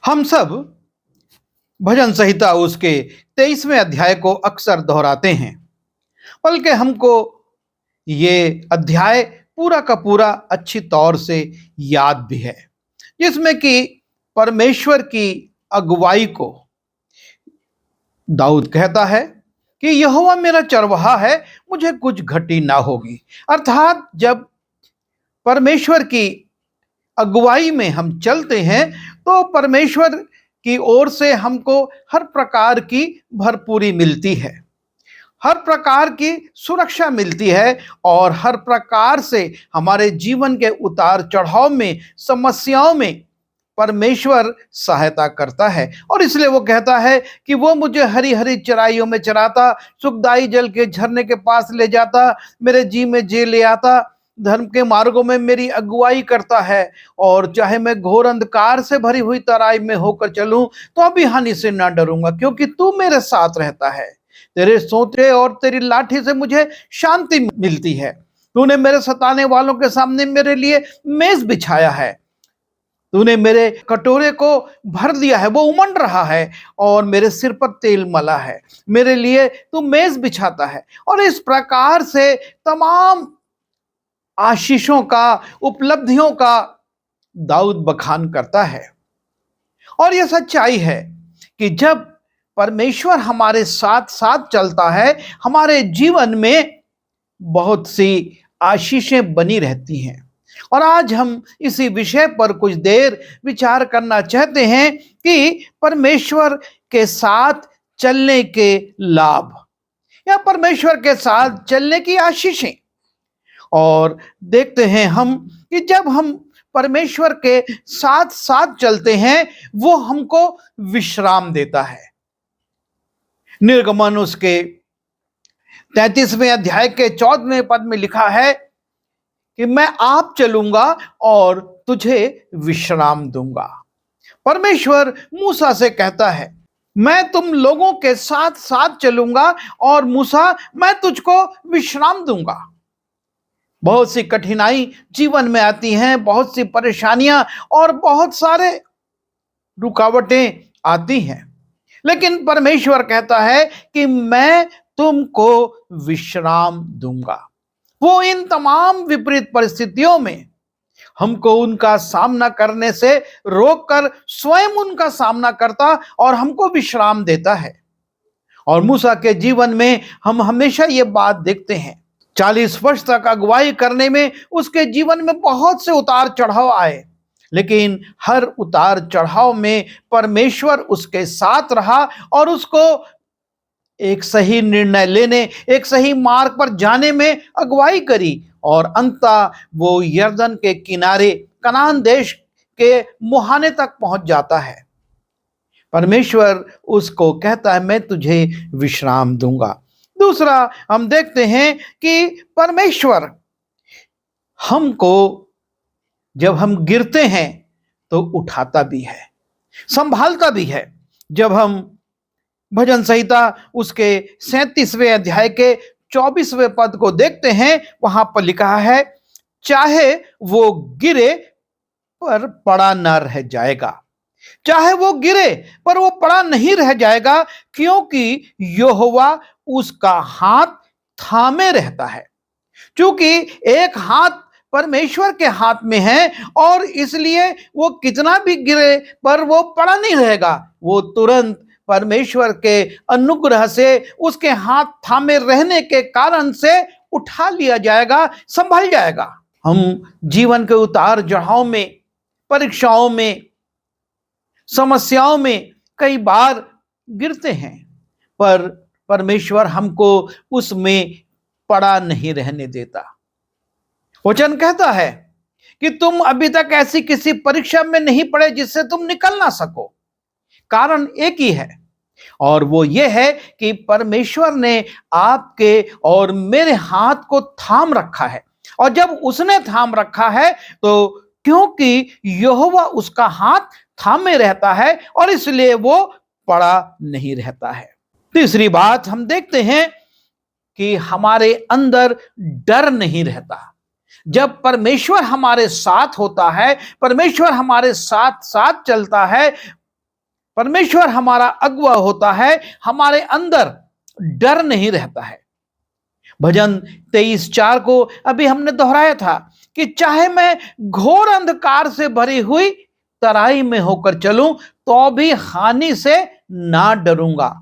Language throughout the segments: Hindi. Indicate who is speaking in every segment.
Speaker 1: हम सब भजन संहिता उसके 23वें अध्याय को अक्सर दोहराते हैं। बल्कि हमको ये अध्याय पूरा का पूरा अच्छी तौर से याद भी है, जिसमें कि परमेश्वर की अगुवाई को दाऊद कहता है कि यहोवा मेरा चरवाहा है, मुझे कुछ घटी ना होगी। अर्थात जब परमेश्वर की अगुवाई में हम चलते हैं तो परमेश्वर की ओर से हमको हर प्रकार की भरपूरी मिलती है, हर प्रकार की सुरक्षा मिलती है और हर प्रकार से हमारे जीवन के उतार चढ़ाव में, समस्याओं में परमेश्वर सहायता करता है। और इसलिए वो कहता है कि वो मुझे हरी हरी चराइयों में चराता, सुखदाई जल के झरने के पास ले जाता, मेरे जी में जे ले आता, धर्म के मार्गों में मेरी अगुवाई करता है। और चाहे मैं घोर अंधकार से भरी हुई तराई में होकर चलूं तो भी हानि से ना डरूंगा, क्योंकि तू मेरे साथ रहता है। तेरे सोते और तेरी लाठी से मुझे शांति मिलती है। तूने मेरे सताने वालों के सामने मेरे लिए मेज बिछाया है। तूने मेरे कटोरे को भर दिया है, वो उमंड रहा है, और मेरे सिर पर तेल मला है। मेरे लिए तू मेज बिछाता है। और इस प्रकार से तमाम आशीषों का, उपलब्धियों का दाऊद बखान करता है। और यह सच्चाई है कि जब परमेश्वर हमारे साथ साथ चलता है, हमारे जीवन में बहुत सी आशीषें बनी रहती हैं। और आज हम इसी विषय पर कुछ देर विचार करना चाहते हैं कि परमेश्वर के साथ चलने के लाभ या परमेश्वर के साथ चलने की आशीषें। और देखते हैं हम कि जब हम परमेश्वर के साथ साथ चलते हैं, वो हमको विश्राम देता है। निर्गमन उसके 33वें अध्याय के 14वें पद में लिखा है कि मैं आप चलूंगा और तुझे विश्राम दूंगा। परमेश्वर मूसा से कहता है, मैं तुम लोगों के साथ साथ चलूंगा और मूसा मैं तुझको विश्राम दूंगा। बहुत सी कठिनाई जीवन में आती हैं, बहुत सी परेशानियां और बहुत सारे रुकावटें आती हैं, लेकिन परमेश्वर कहता है कि मैं तुमको विश्राम दूंगा। वो इन तमाम विपरीत परिस्थितियों में हमको उनका सामना करने से रोककर स्वयं उनका सामना करता और हमको विश्राम देता है। और मूसा के जीवन में हम हमेशा ये बात देखते हैं। 40 वर्ष तक अगुवाई करने में उसके जीवन में बहुत से उतार चढ़ाव आए, लेकिन हर उतार चढ़ाव में परमेश्वर उसके साथ रहा और उसको एक सही निर्णय लेने, एक सही मार्ग पर जाने में अगुवाई करी। और अंततः वो यर्दन के किनारे कनान देश के मुहाने तक पहुंच जाता है। परमेश्वर उसको कहता है, मैं तुझे विश्राम दूंगा। दूसरा, हम देखते हैं कि परमेश्वर हमको जब हम गिरते हैं तो उठाता भी है, संभालता भी है। जब हम भजन संहिता उसके 37वें अध्याय के 24वें पद को देखते हैं, वहां पर लिखा है, चाहे वो गिरे पर पड़ा न रह जाएगा। चाहे वो गिरे पर वो पड़ा नहीं रह जाएगा, क्योंकि यहोवा उसका हाथ थामे रहता है। क्योंकि एक हाथ परमेश्वर के हाथ में है और इसलिए वो कितना भी गिरे पर वो पड़ा नहीं रहेगा। वो तुरंत परमेश्वर के अनुग्रह से, उसके हाथ थामे रहने के कारण से उठा लिया जाएगा, संभल जाएगा। हम जीवन के उतार चढ़ाव में, परीक्षाओं में, समस्याओं में कई बार गिरते हैं, पर परमेश्वर हमको उसमें पड़ा नहीं रहने देता। वचन कहता है कि तुम अभी तक ऐसी किसी परीक्षा में नहीं पड़े जिससे तुम निकल ना सको। कारण एक ही है, और वो ये है कि परमेश्वर ने आपके और मेरे हाथ को थाम रखा है। और जब उसने थाम रखा है तो क्योंकि यहोवा उसका हाथ थामे रहता है और इसलिए वो पड़ा नहीं रहता है। तीसरी बात हम देखते हैं कि हमारे अंदर डर नहीं रहता। जब परमेश्वर हमारे साथ होता है, परमेश्वर हमारे साथ साथ चलता है, परमेश्वर हमारा अगुवा होता है, हमारे अंदर डर नहीं रहता है। भजन 23:4 को अभी हमने दोहराया था कि चाहे मैं घोर अंधकार से भरी हुई तराई में होकर चलूं तो भी हानि से ना डरूंगा।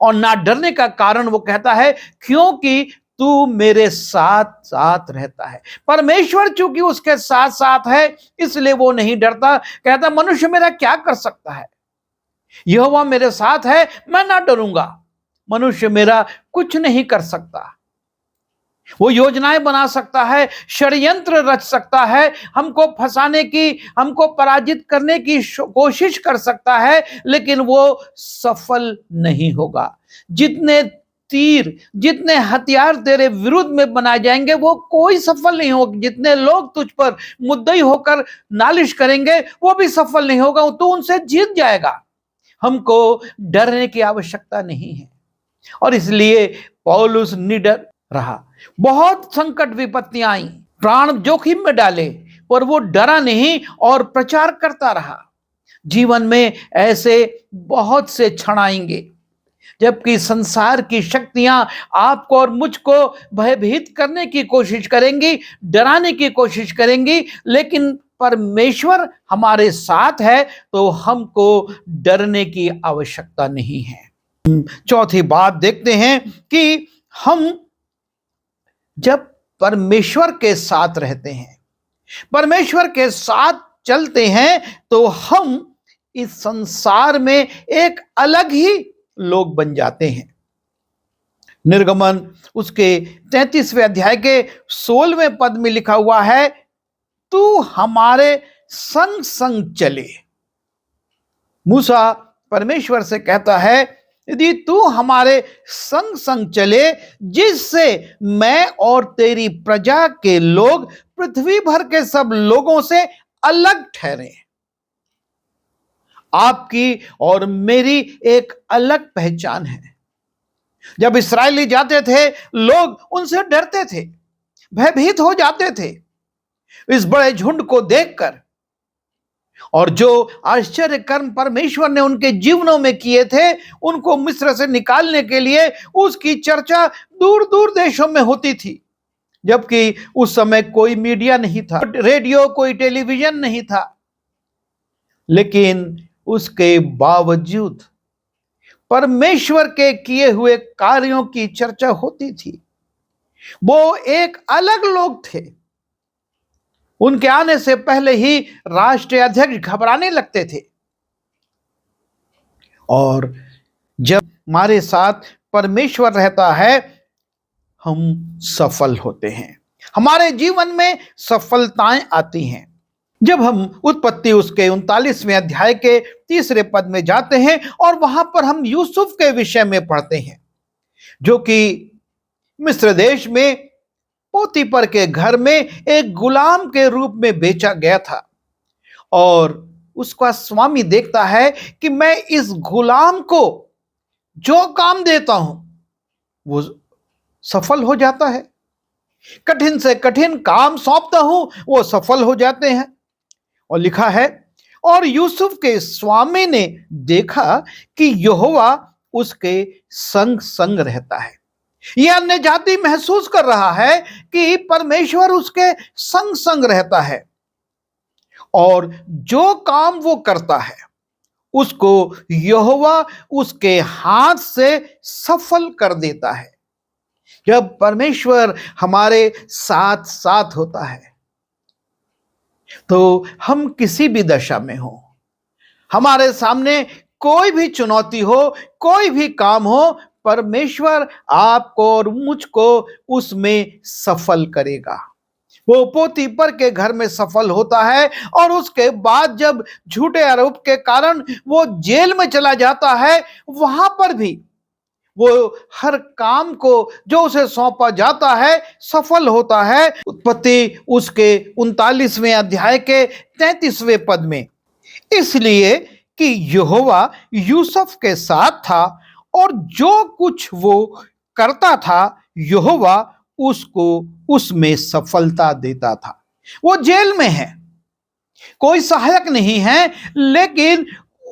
Speaker 1: और ना डरने का कारण वो कहता है क्योंकि तू मेरे साथ साथ रहता है। परमेश्वर चूंकि उसके साथ साथ है इसलिए वो नहीं डरता। कहता मनुष्य मेरा क्या कर सकता है, यहोवा मेरे साथ है, मैं ना डरूंगा। मनुष्य मेरा कुछ नहीं कर सकता। वो योजनाएं बना सकता है, षड्यंत्र रच सकता है, हमको फंसाने की, हमको पराजित करने की कोशिश कर सकता है, लेकिन वो सफल नहीं होगा। जितने तीर, जितने हथियार तेरे विरुद्ध में बनाए जाएंगे वो कोई सफल नहीं होगा। जितने लोग तुझ पर मुद्दई होकर नालिश करेंगे वो भी सफल नहीं होगा, तो उनसे जीत जाएगा। हमको डरने की आवश्यकता नहीं है। और इसलिए पौलुस निडर रहा। बहुत संकट विपत्तियां आई, प्राण जोखिम में डाले, पर वो डरा नहीं और प्रचार करता रहा। जीवन में ऐसे बहुत से क्षण आएंगे जबकि संसार की शक्तियां आपको और मुझको भयभीत करने की कोशिश करेंगी, डराने की कोशिश करेंगी, लेकिन परमेश्वर हमारे साथ है तो हमको डरने की आवश्यकता नहीं है। चौथी बात देखते हैं कि हम जब परमेश्वर के साथ रहते हैं, परमेश्वर के साथ चलते हैं, तो हम इस संसार में एक अलग ही लोग बन जाते हैं। निर्गमन उसके 33वें अध्याय के 16वें पद में लिखा हुआ है, तू हमारे संग संग चले। मूसा परमेश्वर से कहता है यदि तू हमारे संग संग चले, जिससे मैं और तेरी प्रजा के लोग पृथ्वी भर के सब लोगों से अलग ठहरे। आपकी और मेरी एक अलग पहचान है। जब इस्राएली जाते थे लोग उनसे डरते थे, भयभीत हो जाते थे इस बड़े झुंड को देखकर। और जो आश्चर्य कर्म परमेश्वर ने उनके जीवनों में किए थे, उनको मिस्र से निकालने के लिए उसकी चर्चा दूर दूर देशों में होती थी। जबकि उस समय कोई मीडिया नहीं था, रेडियो, कोई टेलीविजन नहीं था, लेकिन उसके बावजूद परमेश्वर के किए हुए कार्यों की चर्चा होती थी। वो एक अलग लोग थे। उनके आने से पहले ही राष्ट्रीय अध्यक्ष घबराने लगते थे। और जब हमारे साथ परमेश्वर रहता है हम सफल होते हैं, हमारे जीवन में सफलताएं आती हैं। जब हम उत्पत्ति उसके 39वें अध्याय के 3 पद में जाते हैं और वहां पर हम यूसुफ के विषय में पढ़ते हैं, जो कि मिस्र देश में पोतीपर के घर में एक गुलाम के रूप में बेचा गया था। और उसका स्वामी देखता है कि मैं इस गुलाम को जो काम देता हूं वो सफल हो जाता है, कठिन से कठिन काम सौंपता हूं वो सफल हो जाते हैं। और लिखा है और यूसुफ के स्वामी ने देखा कि यहोवा उसके संग संग रहता है। यह अन्य जाति महसूस कर रहा है कि परमेश्वर उसके संग संग रहता है और जो काम वो करता है उसको यहोवा उसके हाथ से सफल कर देता है। जब परमेश्वर हमारे साथ साथ होता है तो हम किसी भी दशा में हो, हमारे सामने कोई भी चुनौती हो, कोई भी काम हो, परमेश्वर आपको और मुझको उसमें सफल करेगा। वो पोतीपर के घर में सफल होता है और उसके बाद जब झूठे आरोप के कारण वो जेल में चला जाता है, वहां पर भी वो हर काम को जो उसे सौंपा जाता है सफल होता है। उत्पत्ति उसके 39वें अध्याय के 33वें पद में, इसलिए कि यहोवा यूसुफ के साथ था और जो कुछ वो करता था यहोवा उसको उसमें सफलता देता था। वो जेल में है, कोई सहायक नहीं है, लेकिन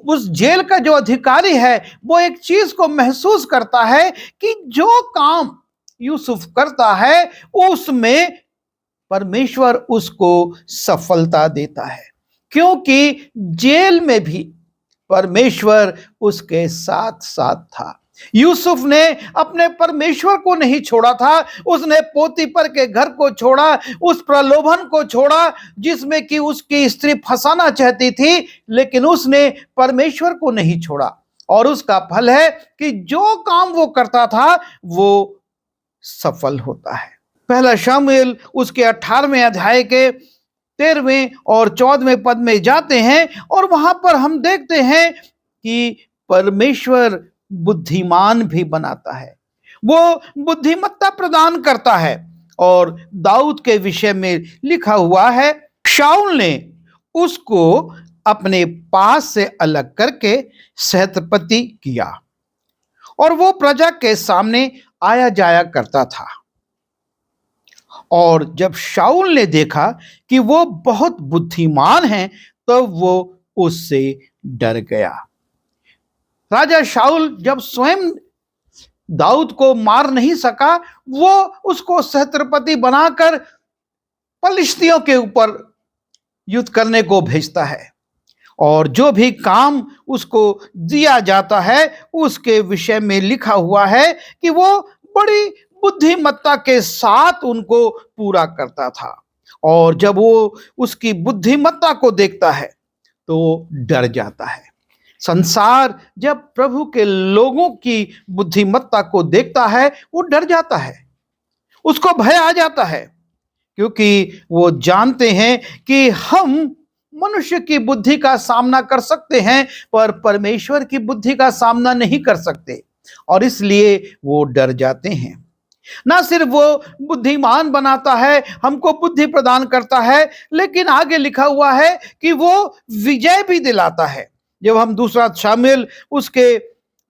Speaker 1: उस जेल का जो अधिकारी है वो एक चीज को महसूस करता है कि जो काम यूसुफ करता है उसमें परमेश्वर उसको सफलता देता है, क्योंकि जेल में भी परमेश्वर उसके साथ साथ था। यूसुफ ने अपने परमेश्वर को नहीं छोड़ा था, उसने पोतीपर के घर को छोड़ा, उस प्रलोभन को छोड़ा जिसमें कि उसकी स्त्री फंसाना चाहती थी, लेकिन उसने परमेश्वर को नहीं छोड़ा। और उसका फल है कि जो काम वो करता था वो सफल होता है। पहला शामुएल उसके 18वें अध्याय के 13वें और 14वें पद में जाते हैं और वहां पर हम देखते हैं कि परमेश्वर बुद्धिमान भी बनाता है, वो बुद्धिमत्ता प्रदान करता है। और दाऊद के विषय में लिखा हुआ है, शाऊल ने उसको अपने पास से अलग करके सहस्त्रपति किया और वो प्रजा के सामने आया जाया करता था। और जब शाऊल ने देखा कि वो बहुत बुद्धिमान है तो वो उससे डर गया। राजा शाऊल जब स्वयं दाऊद को मार नहीं सका, वो उसको सहस्त्रपति बनाकर पलिश्तियों के ऊपर युद्ध करने को भेजता है। और जो भी काम उसको दिया जाता है उसके विषय में लिखा हुआ है कि वो बड़ी बुद्धिमत्ता के साथ उनको पूरा करता था। और जब वो उसकी बुद्धिमत्ता को देखता है तो डर जाता है। संसार जब प्रभु के लोगों की बुद्धिमत्ता को देखता है वो डर जाता है, उसको भय आ जाता है, क्योंकि वो जानते हैं कि हम मनुष्य की बुद्धि का सामना कर सकते हैं पर परमेश्वर की बुद्धि का सामना नहीं कर सकते, और इसलिए वो डर जाते हैं। ना सिर्फ वो बुद्धिमान बनाता है, हमको बुद्धि प्रदान करता है, लेकिन आगे लिखा हुआ है कि वो विजय भी दिलाता है। जब हम दूसरा शामुएल उसके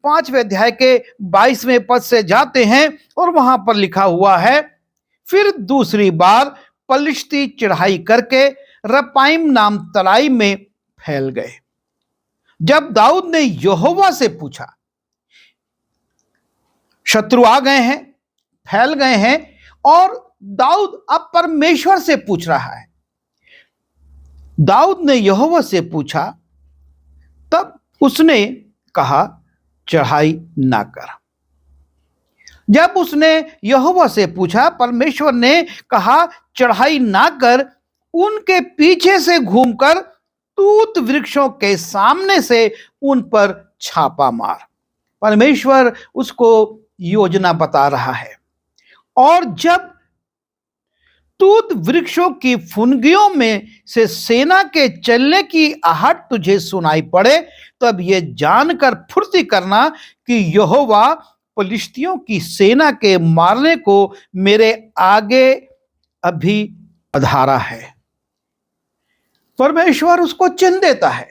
Speaker 1: 5वें अध्याय के 22वें पद से जाते हैं और वहां पर लिखा हुआ है, फिर दूसरी बार पलिश्ती चढ़ाई करके रपाइम नाम तराई में फैल गए। जब दाऊद ने यहोवा से पूछा, शत्रु आ गए हैं, फैल गए हैं, और दाऊद अब परमेश्वर से पूछ रहा है। दाऊद ने यहोवा से पूछा, तब उसने कहा चढ़ाई ना कर। जब उसने यहोवा से पूछा, परमेश्वर ने कहा चढ़ाई ना कर, उनके पीछे से घूमकर तूत वृक्षों के सामने से उन पर छापा मार। परमेश्वर उसको योजना बता रहा है। और जब तूत वृक्षों की फुनगियों में से सेना के चलने की आहट तुझे सुनाई पड़े, तब ये जानकर फुर्ती करना कि यहोवा पलिश्तियों की सेना के मारने को मेरे आगे अभी पधारा है। परमेश्वर उसको चिन्ह देता है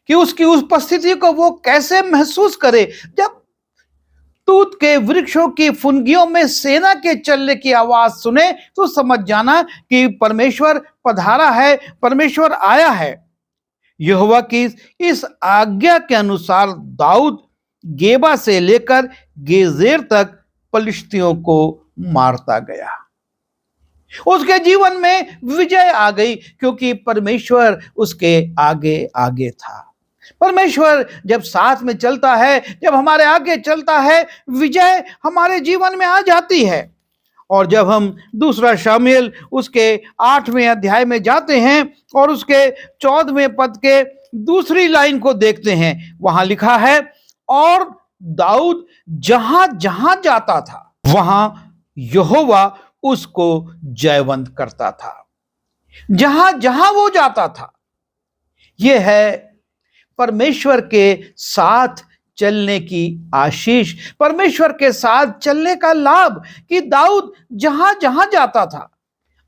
Speaker 1: कि उसकी उस उपस्थिति को वो कैसे महसूस करे। जब तूत के वृक्षों की फुनगियों में सेना के चलने की आवाज सुने तो समझ जाना कि परमेश्वर पधारा है, परमेश्वर आया है। यहोवा की इस आज्ञा के अनुसार दाऊद गेबा से लेकर गेजेर तक पलिश्तियों को मारता गया। उसके जीवन में विजय आ गई, क्योंकि परमेश्वर उसके आगे आगे था। परमेश्वर जब साथ में चलता है, जब हमारे आगे चलता है, विजय हमारे जीवन में आ जाती है। और जब हम दूसरा शामुएल उसके 8वें अध्याय में जाते हैं और उसके 14वें पद के दूसरी लाइन को देखते हैं, वहां लिखा है, और दाऊद जहां जहां जाता था वहां यहोवा उसको जयवंत करता था। जहां जहां वो जाता था, यह है परमेश्वर के साथ चलने की आशीष, परमेश्वर के साथ चलने का लाभ, कि दाऊद जहां जहां जाता था,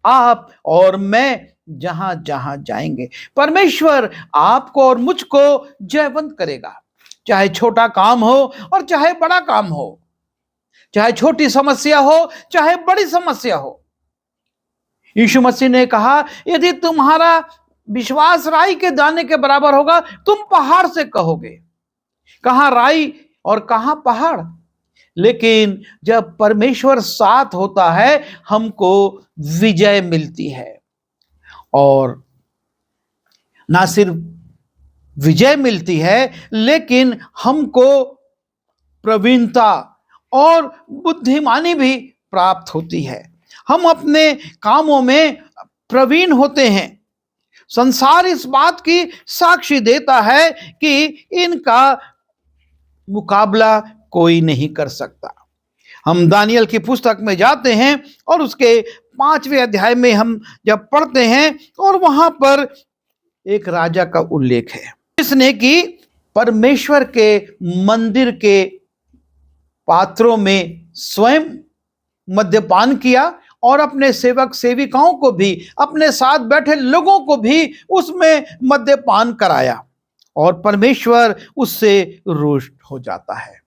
Speaker 1: आप और मैं जहां जहां जाएंगे, परमेश्वर आपको और मुझको जयवंत करेगा। चाहे छोटा काम हो और चाहे बड़ा काम हो, चाहे छोटी समस्या हो चाहे बड़ी समस्या हो। यीशु मसीह ने कहा, यदि तुम्हारा विश्वास राई के दाने के बराबर होगा। तुम पहाड़ से कहोगे, कहां राई और कहां पहाड़। लेकिन जब परमेश्वर साथ होता है, हमको विजय मिलती है। और ना सिर्फ विजय मिलती है, लेकिन हमको प्रवीणता और बुद्धिमानी भी प्राप्त होती है। हम अपने कामों में प्रवीण होते हैं। संसार इस बात की साक्षी देता है कि इनका मुकाबला कोई नहीं कर सकता। हम दानियल की पुस्तक में जाते हैं और उसके 5वें अध्याय में हम जब पढ़ते हैं, और वहां पर एक राजा का उल्लेख है जिसने कि परमेश्वर के मंदिर के पात्रों में स्वयं मद्यपान किया और अपने सेवक सेविकाओं को भी, अपने साथ बैठे लोगों को भी उसमें मद्यपान कराया, और परमेश्वर उससे रुष्ट हो जाता है।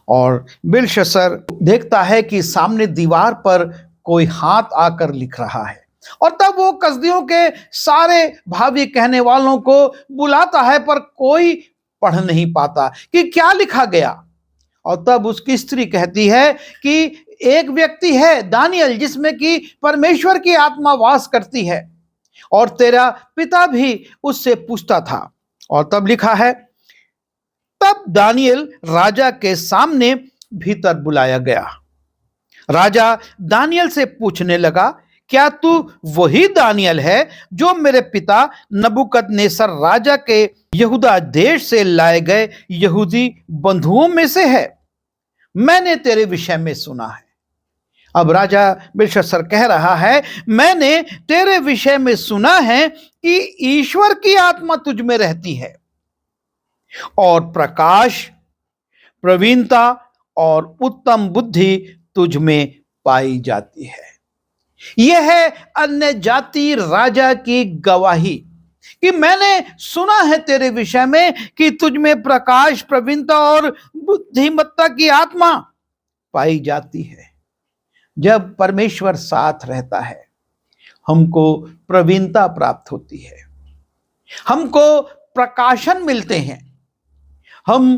Speaker 1: और बेलशस्सर देखता है कि सामने दीवार पर कोई हाथ आकर लिख रहा है, और तब वो कसदियों के सारे भावी कहने वालों को बुलाता है, पर कोई पढ़ नहीं पाता कि क्या लिखा गया। और तब उसकी स्त्री कहती है कि एक व्यक्ति है दानियल, जिसमें कि परमेश्वर की आत्मा वास करती है, और तेरा पिता भी उससे पूछता था। और तब लिखा है, तब दानियल राजा के सामने भीतर बुलाया गया। राजा दानियल से पूछने लगा, क्या तू वही दानियल है जो मेरे पिता नबूकदनेस्सर राजा के यहूदा देश से लाए गए यहूदी बंधुओं में से है? मैंने तेरे विषय में सुना है। अब राजा बेलशस्सर कह रहा है, मैंने तेरे विषय में सुना है कि ईश्वर की आत्मा तुझ में रहती है, और प्रकाश, प्रवीणता और उत्तम बुद्धि तुझ में पाई जाती है। यह है अन्य जाति राजा की गवाही कि मैंने सुना है तेरे विषय में कि तुझ में प्रकाश, प्रवीणता और बुद्धिमत्ता की आत्मा पाई जाती है। जब परमेश्वर साथ रहता है, हमको प्रवीणता प्राप्त होती है, हमको प्रकाशन मिलते हैं, हम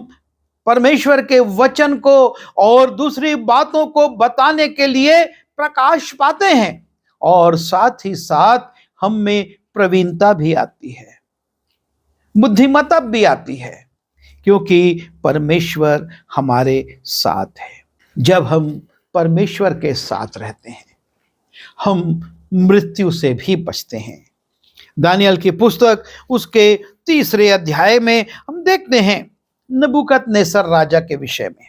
Speaker 1: परमेश्वर के वचन को और दूसरी बातों को बताने के लिए प्रकाश पाते हैं, और साथ ही साथ हम में प्रवीणता भी आती है, बुद्धिमत्ता भी आती है, क्योंकि परमेश्वर हमारे साथ है। जब हम परमेश्वर के साथ रहते हैं, हम मृत्यु से भी बचते हैं। दानियल की पुस्तक उसके 3 अध्याय में हम देखते हैं नबूकदनेस्सर राजा के विषय में,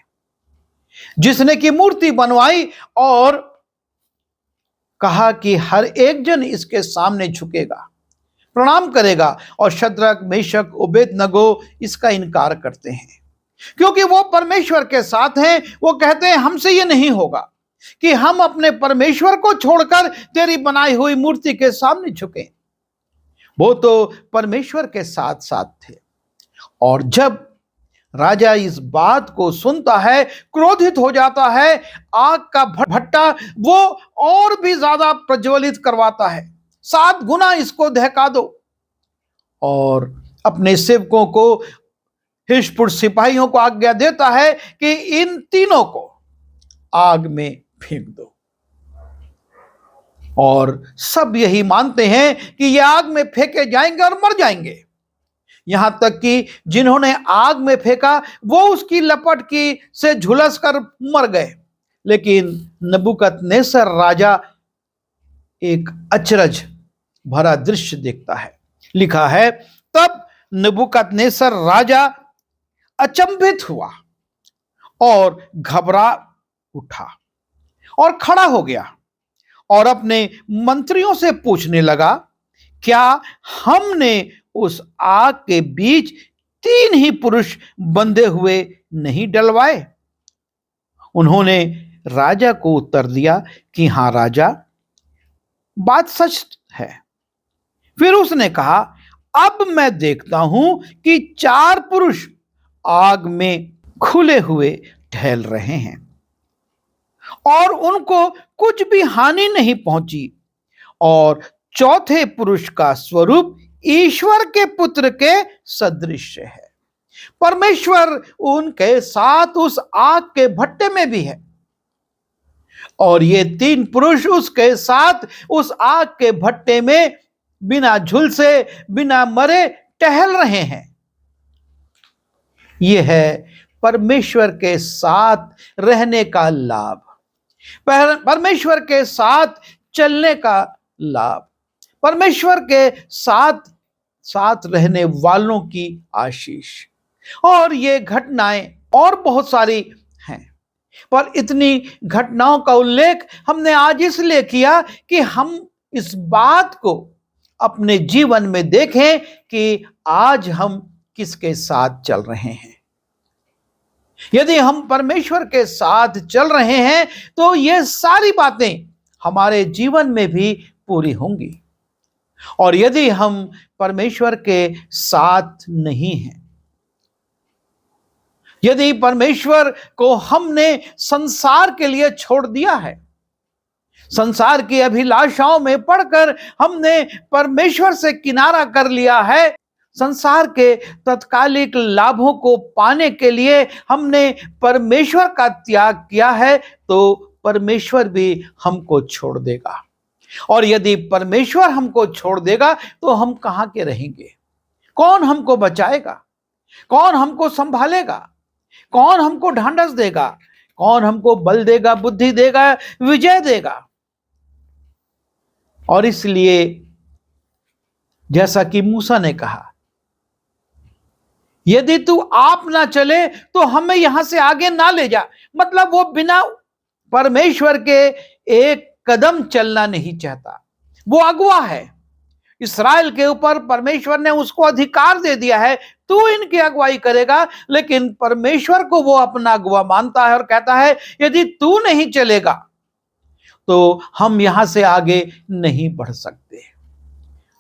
Speaker 1: जिसने की मूर्ति बनवाई और कहा कि हर एक जन इसके सामने झुकेगा, प्रणाम करेगा, और शद्रक, मेशक, ओबेदनगो इसका इनकार करते हैं, क्योंकि वो परमेश्वर के साथ हैं। वो कहते हैं हमसे ये नहीं होगा कि हम अपने परमेश्वर को छोड़कर तेरी बनाई हुई मूर्ति के सामने झुकें। वो तो परमेश्वर के साथ साथ थे। और जब राजा इस बात को सुनता है, क्रोधित हो जाता है, आग का भट्टा वो और भी ज्यादा प्रज्वलित करवाता है, 7 गुना इसको दहका दो, और अपने सेवकों को, हिजपुर सिपाहियों को आज्ञा देता है कि इन तीनों को आग में फेंक दो। और सब यही मानते हैं कि ये आग में फेंके जाएंगे और मर जाएंगे। यहां तक कि जिन्होंने आग में फेंका वो उसकी लपट की से झुलस कर मर गए। लेकिन नबूकदनेस्सर राजा एक अचरज भरा दृश्य देखता है। लिखा है, तब नबूकदनेस्सर राजा अचंभित हुआ और घबरा उठा और खड़ा हो गया, और अपने मंत्रियों से पूछने लगा, क्या हमने उस आग के बीच 3 ही पुरुष बंधे हुए नहीं डलवाए? उन्होंने राजा को उत्तर दिया कि हां राजा, बात सच है। फिर उसने कहा, अब मैं देखता हूं कि 4 पुरुष आग में खुले हुए टहल रहे हैं, और उनको कुछ भी हानि नहीं पहुंची, और चौथे पुरुष का स्वरूप ईश्वर के पुत्र के सदृश है। परमेश्वर उनके साथ उस आग के भट्टे में भी है और ये तीन पुरुष उसके साथ उस आग के भट्टे में बिना झुलसे, बिना मरे टहल रहे हैं। यह है परमेश्वर के साथ रहने का लाभ, परमेश्वर के साथ चलने का लाभ, परमेश्वर के साथ साथ रहने वालों की आशीष। और ये घटनाएं और बहुत सारी हैं, पर इतनी घटनाओं का उल्लेख हमने आज इसलिए किया कि हम इस बात को अपने जीवन में देखें कि आज हम किसके साथ चल रहे हैं। यदि हम परमेश्वर के साथ चल रहे हैं तो ये सारी बातें हमारे जीवन में भी पूरी होंगी। और यदि हम परमेश्वर के साथ नहीं हैं, यदि परमेश्वर को हमने संसार के लिए छोड़ दिया है, संसार की अभिलाषाओं में पड़कर हमने परमेश्वर से किनारा कर लिया है, संसार के तत्कालिक लाभों को पाने के लिए हमने परमेश्वर का त्याग किया है, तो परमेश्वर भी हमको छोड़ देगा। और यदि परमेश्वर हमको छोड़ देगा तो हम कहां के रहेंगे? कौन हमको बचाएगा? कौन हमको संभालेगा? कौन हमको ढांढस देगा? कौन हमको बल देगा, बुद्धि देगा, विजय देगा? और इसलिए जैसा कि मूसा ने कहा, यदि तू आप ना चले तो हमें यहां से आगे ना ले जा। मतलब वो बिना परमेश्वर के एक कदम चलना नहीं चाहता। वो अगुवा है। इस्राएल के ऊपर परमेश्वर ने उसको अधिकार दे दिया है, तू इनकी अगुवाई करेगा, लेकिन परमेश्वर को वो अपना अगुवा मानता है और कहता है यदि तू नहीं चलेगा तो हम यहां से आगे नहीं बढ़ सकते।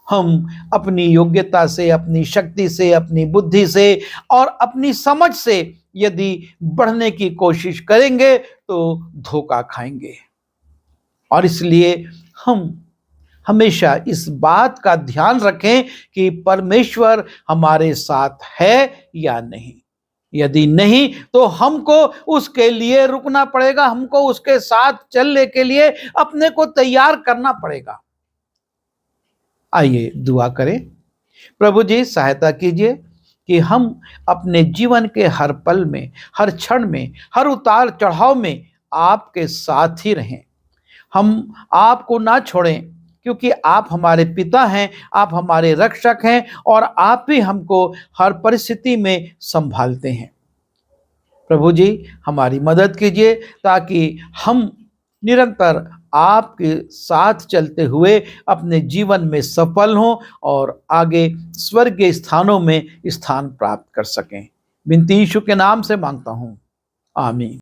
Speaker 1: हम अपनी योग्यता से, अपनी शक्ति से, अपनी बुद्धि से और अपनी समझ से यदि बढ़ने की कोशिश करेंगे तो धोखा खाएंगे। और इसलिए हम हमेशा इस बात का ध्यान रखें कि परमेश्वर हमारे साथ है या नहीं। यदि नहीं तो हमको उसके लिए रुकना पड़ेगा, हमको उसके साथ चलने के लिए अपने को तैयार करना पड़ेगा। आइए दुआ करें। प्रभु जी, सहायता कीजिए कि हम अपने जीवन के हर पल में, हर क्षण में, हर उतार चढ़ाव में आपके साथ ही रहें। हम आपको ना छोड़ें, क्योंकि आप हमारे पिता हैं, आप हमारे रक्षक हैं और आप ही हमको हर परिस्थिति में संभालते हैं। प्रभु जी, हमारी मदद कीजिए ताकि हम निरंतर आपके साथ चलते हुए अपने जीवन में सफल हों और आगे स्वर्गीय स्थानों में स्थान प्राप्त कर सकें। विनती यीशु के नाम से मांगता हूँ, आमीन।